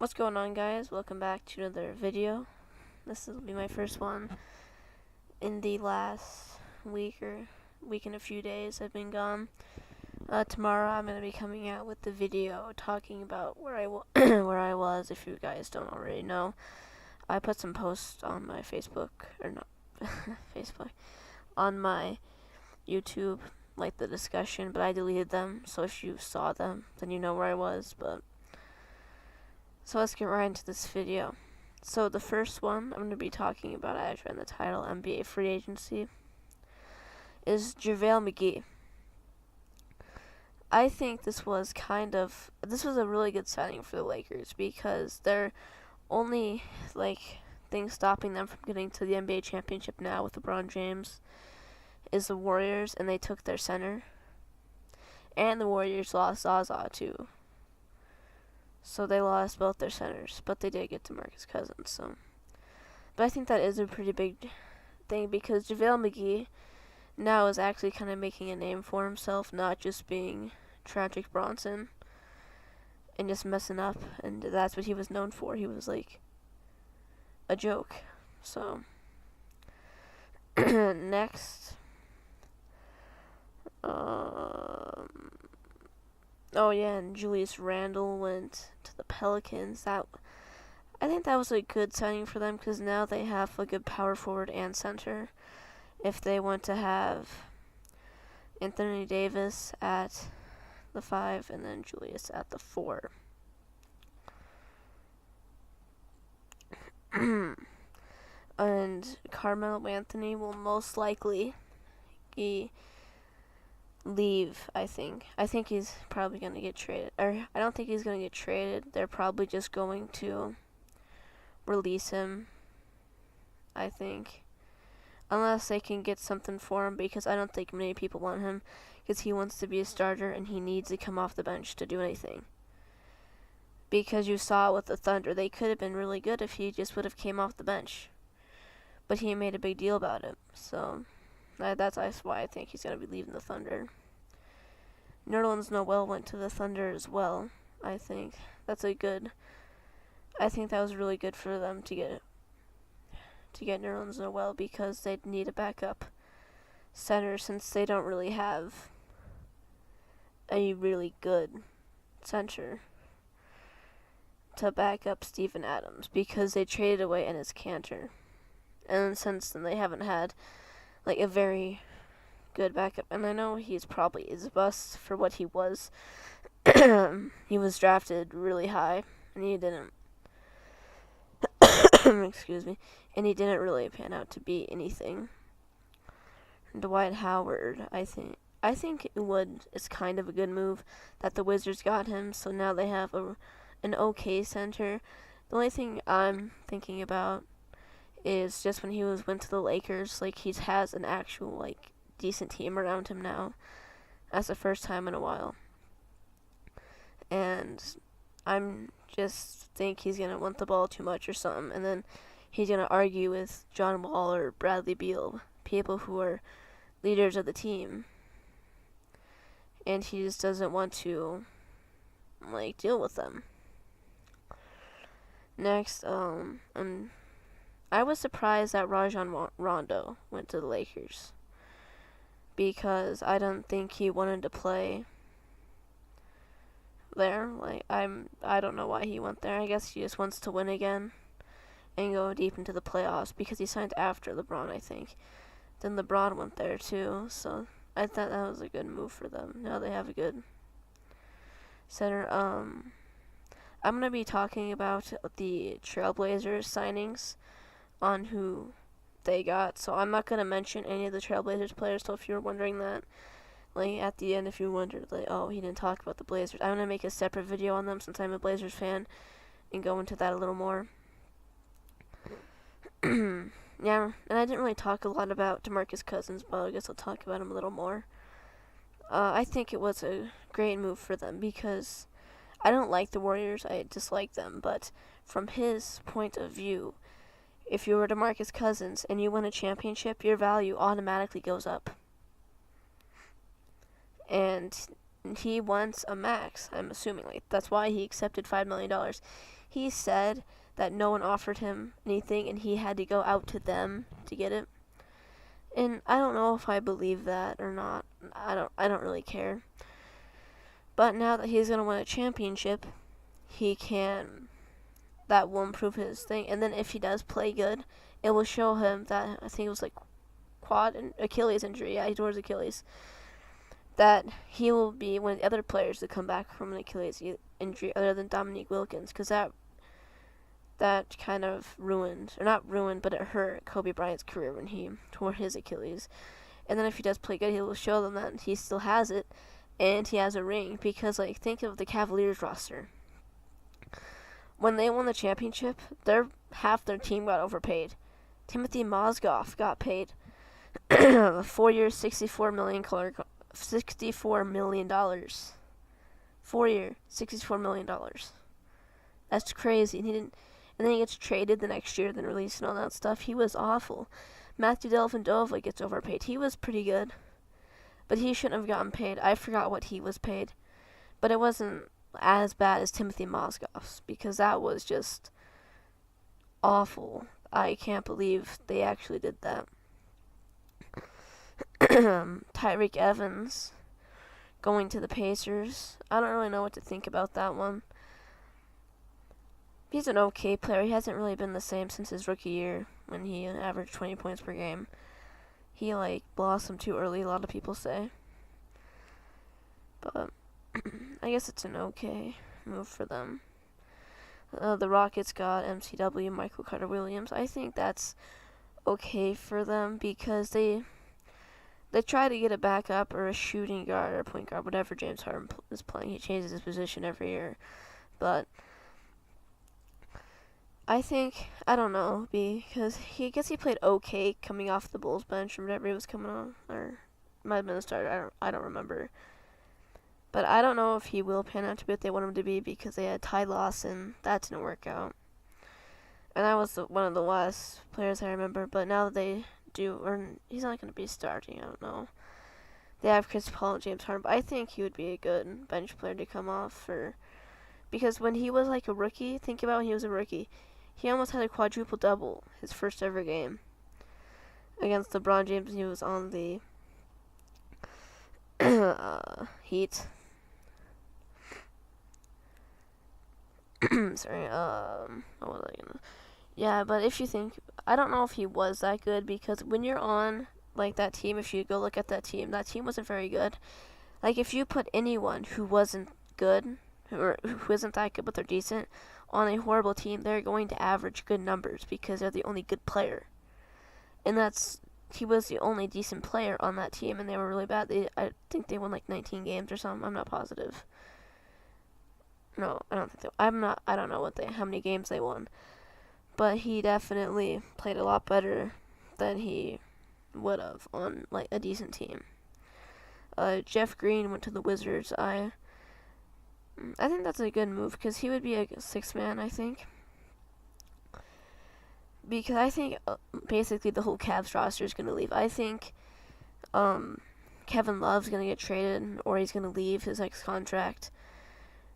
What's going on, guys? Welcome back to another video. This will be my first one in the last week and a few days I've been gone. Tomorrow I'm going to be coming out with the video talking about where I where I was. If you guys don't already know, I put some posts on my Facebook, or not Facebook, on my YouTube, like the discussion, but I deleted them. So if you saw them, then you know where I was. So let's get right into this video. So the first one I'm going to be talking about, as read in the title, NBA free agency, is JaVale McGee. I think this was a really good signing for the Lakers because they're only thing stopping them from getting to the NBA championship now with LeBron James is the Warriors, and they took their center, and the Warriors lost Zaza too. So they lost both their centers, but they did get DeMarcus Cousins. But I think that is a pretty big thing because JaVale McGee now is actually kind of making a name for himself, not just being Tragic Bronson and just messing up. And that's what he was known for. He was like a joke. So next, oh yeah, and Julius Randle went to the Pelicans. I think that was a good signing for them because now they have a good power forward and center. If they want to have Anthony Davis at the 5 and then Julius at the 4. And Carmelo Anthony will most likely leave, I think. I think he's probably going to get traded. Or I don't think he's going to get traded. They're probably just going to release him, I think. Unless they can get something for him, because I don't think many people want him, because he wants to be a starter and he needs to come off the bench to do anything. Because you saw with the Thunder, they could have been really good if he just would have came off the bench. But he made a big deal about it, so that's why I think he's going to be leaving the Thunder. Nerlens Noel went to the Thunder as well, I think. I think that was really good for them to get Nerlens Noel because they'd need a backup center since they don't really have a really good center to back up Steven Adams because they traded away Enes Kanter. And since then they haven't had a very good backup. And I know he's probably a bust for what he was. He was drafted really high and he didn't excuse me, and he didn't really pan out to be anything. Dwight Howard, I think it's kind of a good move that the Wizards got him, so now they have an okay center. The only thing I'm thinking about is just when he went to the Lakers, he has an actual decent team around him now. That's the first time in a while. And I'm just think he's gonna want the ball too much or something, and then he's gonna argue with John Wall or Bradley Beal, people who are leaders of the team, and he just doesn't want to deal with them. Next, and I was surprised that Rajon Rondo went to the Lakers because I don't think he wanted to play there. I don't know why he went there. I guess he just wants to win again and go deep into the playoffs because he signed after LeBron, I think. Then LeBron went there too, so I thought that was a good move for them. Now they have a good center. I'm gonna be talking about the Trailblazers signings on who they got, so I'm not gonna mention any of the Trailblazers players. So if you're wondering that, at the end, if you wondered, oh, he didn't talk about the Blazers, I'm gonna make a separate video on them since I'm a Blazers fan and go into that a little more. Yeah, and I didn't really talk a lot about DeMarcus Cousins, but I guess I'll talk about him a little more. I think it was a great move for them because I don't like the Warriors, I dislike them, but from his point of view, if you were DeMarcus Cousins and you win a championship, your value automatically goes up. And he wants a max. I'm assuming that's why he accepted $5 million. He said that no one offered him anything, and he had to go out to them to get it. And I don't know if I believe that or not. I don't really care. But now that he's gonna win a championship, he can. That will improve his thing. And then if he does play good, it will show him that, I think it was like quad and Achilles injury. Yeah, he tore his Achilles. That he will be one of the other players to come back from an Achilles injury, other than Dominique Wilkins, because that kind of ruined, or not ruined, but it hurt Kobe Bryant's career when he tore his Achilles. And then if he does play good, he will show them that he still has it, and he has a ring. Because, like, think of the Cavaliers roster. When they won the championship, half their team got overpaid. Timothy Mozgov got paid 4 years, $64 million. 4 year, $64 million. That's crazy. And then he gets traded the next year, then released and all that stuff. He was awful. Matthew Dellavedova gets overpaid. He was pretty good, but he shouldn't have gotten paid. I forgot what he was paid, but it wasn't as bad as Timothy Mozgov's, because that was just awful. I can't believe they actually did that. Tyreke Evans going to the Pacers. I don't really know what to think about that one. He's an okay player. He hasn't really been the same since his rookie year when he averaged 20 points per game. He, blossomed too early, a lot of people say. But I guess it's an okay move for them. The Rockets got MCW, Michael Carter-Williams. I think that's okay for them because they try to get a backup or a shooting guard or a point guard, whatever James Harden is playing. He changes his position every year. But I think, I don't know, because he played okay coming off the Bulls bench or whatever he was coming on, or might have been the starter. I don't remember. But I don't know if he will pan out to be what they want him to be, because they had Ty Lawson. That didn't work out. And that was one of the last players I remember. But now that they do, or he's not going to be starting, I don't know. They have Chris Paul and James Harden, but I think he would be a good bench player to come off for, because when he was a rookie, think about when he was a rookie, he almost had a quadruple double his first ever game against LeBron James. He was on the Heat. Sorry, what was I gonna? Yeah, but if you think, I don't know if he was that good, because when you're on that team, if you go look at that team wasn't very good. If you put anyone who wasn't good, or who isn't that good but they're decent, on a horrible team, they're going to average good numbers because they're the only good player. And he was the only decent player on that team, and they were really bad. I think they won 19 games or something. I'm not positive. No, I don't think I don't know how many games they won. But he definitely played a lot better than he would have on a decent team. Jeff Green went to the Wizards. I think that's a good move, because he would be a sixth man, I think. Because I think basically the whole Cavs roster is going to leave. I think Kevin Love's going to get traded, or he's going to leave his next contract.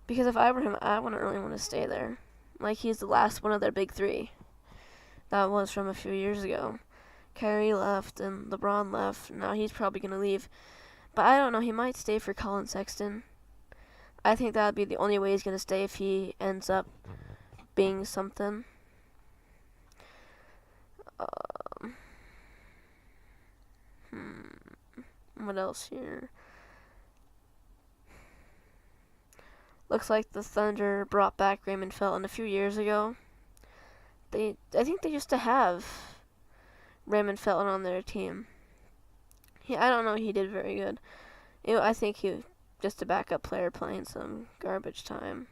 Because if I were him, I wouldn't really want to stay there. He's the last one of their big three. That was from a few years ago. Kyrie left and LeBron left. Now he's probably going to leave. But I don't know, he might stay for Colin Sexton. I think that would be the only way he's going to stay if he ends up being something. What else here? Looks like the Thunder brought back Raymond Felton a few years ago. I think they used to have Raymond Felton on their team. I don't know, he did very good. I think he was just a backup player playing some garbage time.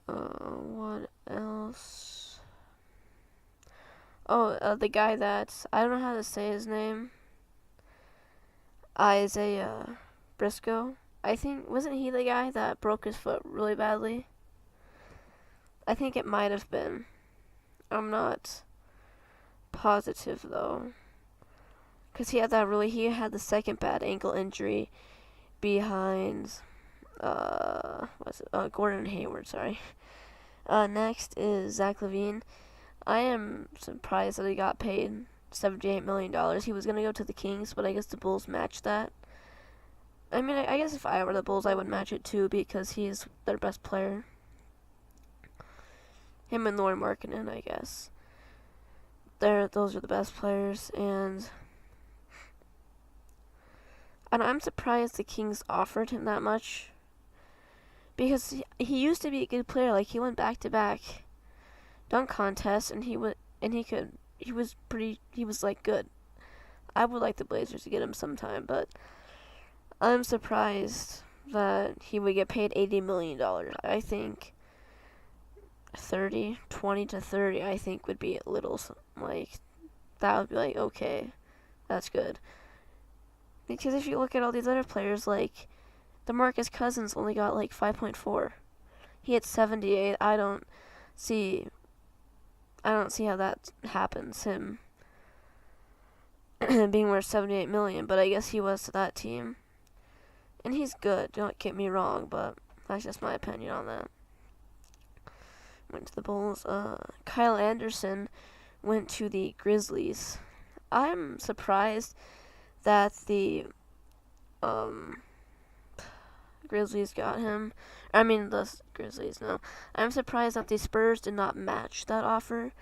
What else? The guy I don't know how to say his name. Isaiah Briscoe. I think, wasn't he the guy that broke his foot really badly? I think it might have been. I'm not positive, though. Because he had the second bad ankle injury behind Gordon Hayward. Sorry. Next is Zach LaVine. I am surprised that he got paid $78 million. He was gonna go to the Kings, but I guess the Bulls matched that. I mean, I guess if I were the Bulls, I would match it too because he's their best player. Him and Lauri Markkanen, I guess. Those are the best players, and I'm surprised the Kings offered him that much because he used to be a good player. Like, he went back to back dunk contests, and he was like good. I would like the Blazers to get him sometime, but I'm surprised that he would get paid $80 million. I think 20 to 30, I think would be a little, like, that would be like, okay, that's good. Because if you look at all these other players, like, DeMarcus Cousins only got like 5.4. He had 78. I don't see how that happens, him being worth $78 million, but I guess he was to that team. And he's good, don't get me wrong, but that's just my opinion on that. Went to the Bulls. Kyle Anderson went to the Grizzlies. I'm surprised that the Grizzlies got him. The Grizzlies, no. I'm surprised that the Spurs did not match that offer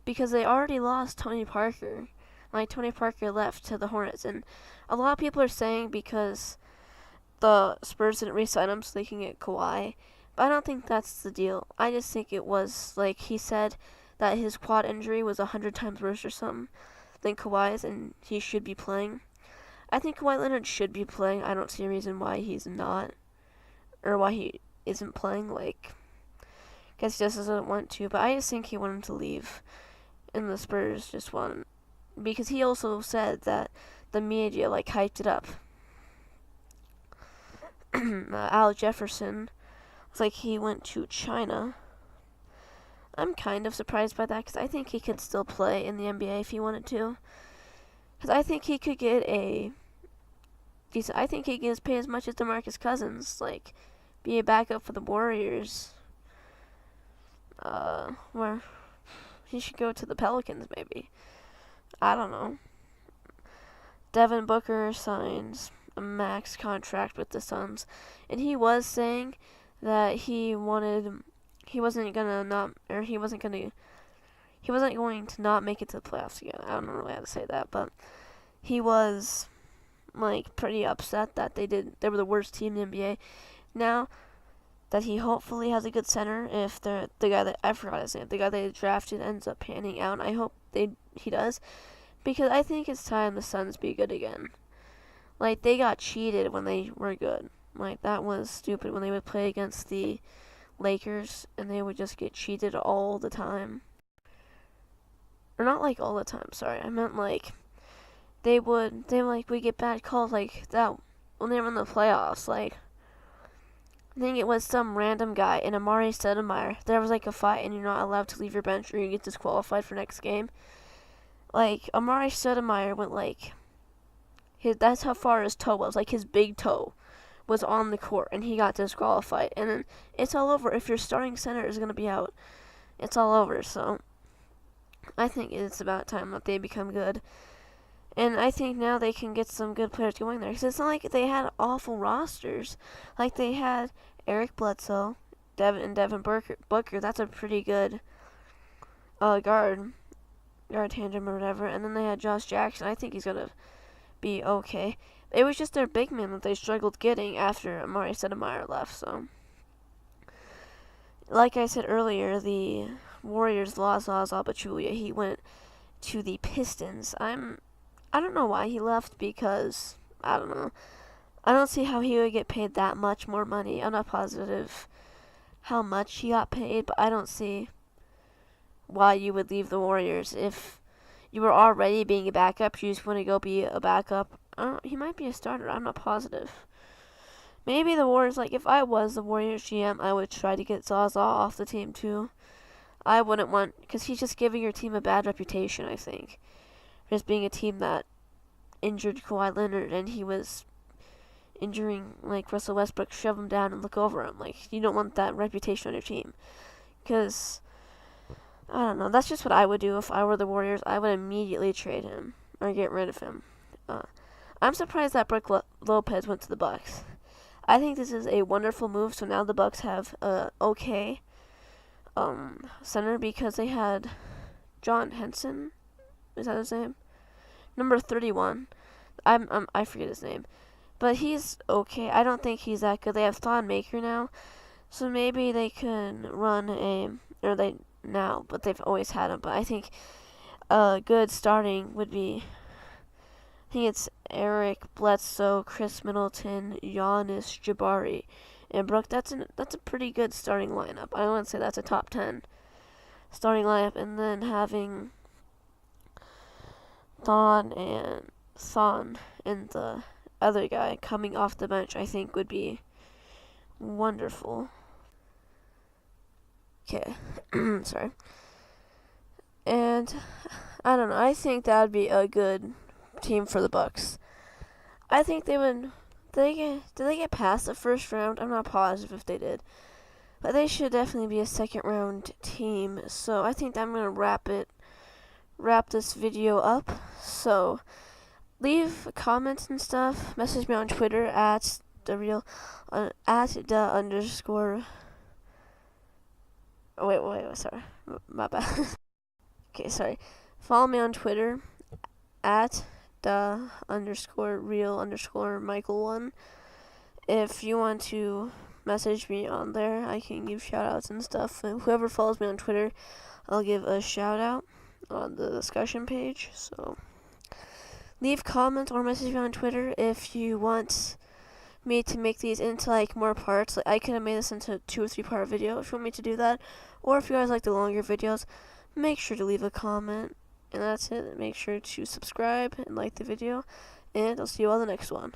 because they already lost Tony Parker. Like, Tony Parker left to the Hornets, and a lot of people are saying because the Spurs didn't re-sign him so they can get Kawhi. But I don't think that's the deal. I just think it was, like, he said that his quad injury was 100 times worse or something than Kawhi's, and he should be playing. I think Kawhi Leonard should be playing. I don't see a reason why he's not, or why he isn't playing. Like, I guess he just doesn't want to, but I just think he wanted to leave, and the Spurs just wanted, because he also said that the media, like, hyped it up. Al Jefferson, it's like he went to China. I'm kind of surprised by that because I think he could still play in the NBA if he wanted to. Because I think he could get I think he gets paid as much as DeMarcus Cousins. Like, be a backup for the Warriors. Where he should go to the Pelicans maybe. I don't know. Devin Booker signs a max contract with the Suns, and he was saying that he wasn't going to not make it to the playoffs again. I don't know really how to say that, but he was, like, pretty upset that they were the worst team in the NBA. Now that he hopefully has a good center, if the guy that I forgot his name, the guy they drafted ends up panning out, I hope he does, because I think it's time the Suns be good again. Like, they got cheated when they were good. Like, that was stupid when they would play against the Lakers and they would just get cheated all the time. Or not like all the time, sorry. I meant like we get bad calls like that when they were in the playoffs. Like, I think it was some random guy in Amari Stoudemire. There was like a fight and you're not allowed to leave your bench or you get disqualified for next game. Like, Amari Stoudemire went like, that's how far his toe was. Like, his big toe was on the court and he got disqualified. And then it's all over. If your starting center is going to be out, it's all over. So I think it's about time that they become good. And I think now they can get some good players going there. Because it's not like they had awful rosters. Like, they had Eric Bledsoe, Devin Booker. That's a pretty good guard tandem or whatever. And then they had Josh Jackson. I think he's going to be okay. It was just their big man that they struggled getting after Amari Stoudemire left. So, like I said earlier, the Warriors lost Zaza Pachulia. He went to the Pistons. I don't know why he left, because I don't know. I don't see how he would get paid that much more money. I'm not positive how much he got paid, but I don't see why you would leave the Warriors if you were already being a backup. You just want to go be a backup. He might be a starter. I'm not positive. Maybe the Warriors, like, if I was the Warriors GM, I would try to get Zaza off the team too. I wouldn't want, because he's just giving your team a bad reputation, I think. Just being a team that injured Kawhi Leonard, and he was injuring like Russell Westbrook, shove him down and look over him. Like, you don't want that reputation on your team. Because, I don't know, that's just what I would do if I were the Warriors. I would immediately trade him or get rid of him. I'm surprised that Brook Lopez went to the Bucks. I think this is a wonderful move. So now the Bucks have okay center, because they had John Henson. Is that his name? Number 31. I forget his name, but he's okay. I don't think he's that good. They have Thon Maker now, so maybe they could run but they've always had him. But I think a good starting would be, I think it's Eric Bledsoe, Chris Middleton, Giannis, Jabari, and Brook. That's a pretty good starting lineup. I wouldn't say that's a top 10 starting lineup. And then having Thon and the other guy coming off the bench, I think would be wonderful. Okay, sorry. And I don't know. I think that would be a good team for the Bucks. I think they would. Did they get past the first round? I'm not positive if they did, but they should definitely be a second round team. So I think I'm gonna wrap this video up. So leave comments and stuff. Message me on Twitter at the underscore. Oh, wait, sorry, my bad. Okay, sorry. Follow me on Twitter at the underscore real underscore Michael1. If you want to message me on there, I can give shout outs and stuff. And whoever follows me on Twitter, I'll give a shout out on the discussion page. So leave comments or message me on Twitter if you want me to make these into like more parts. Like, I could have made this into a 2 or 3 part video if you want me to do that. Or if you guys like the longer videos, make sure to leave a comment. And that's it. Make sure to subscribe and like the video. And I'll see you all in the next one.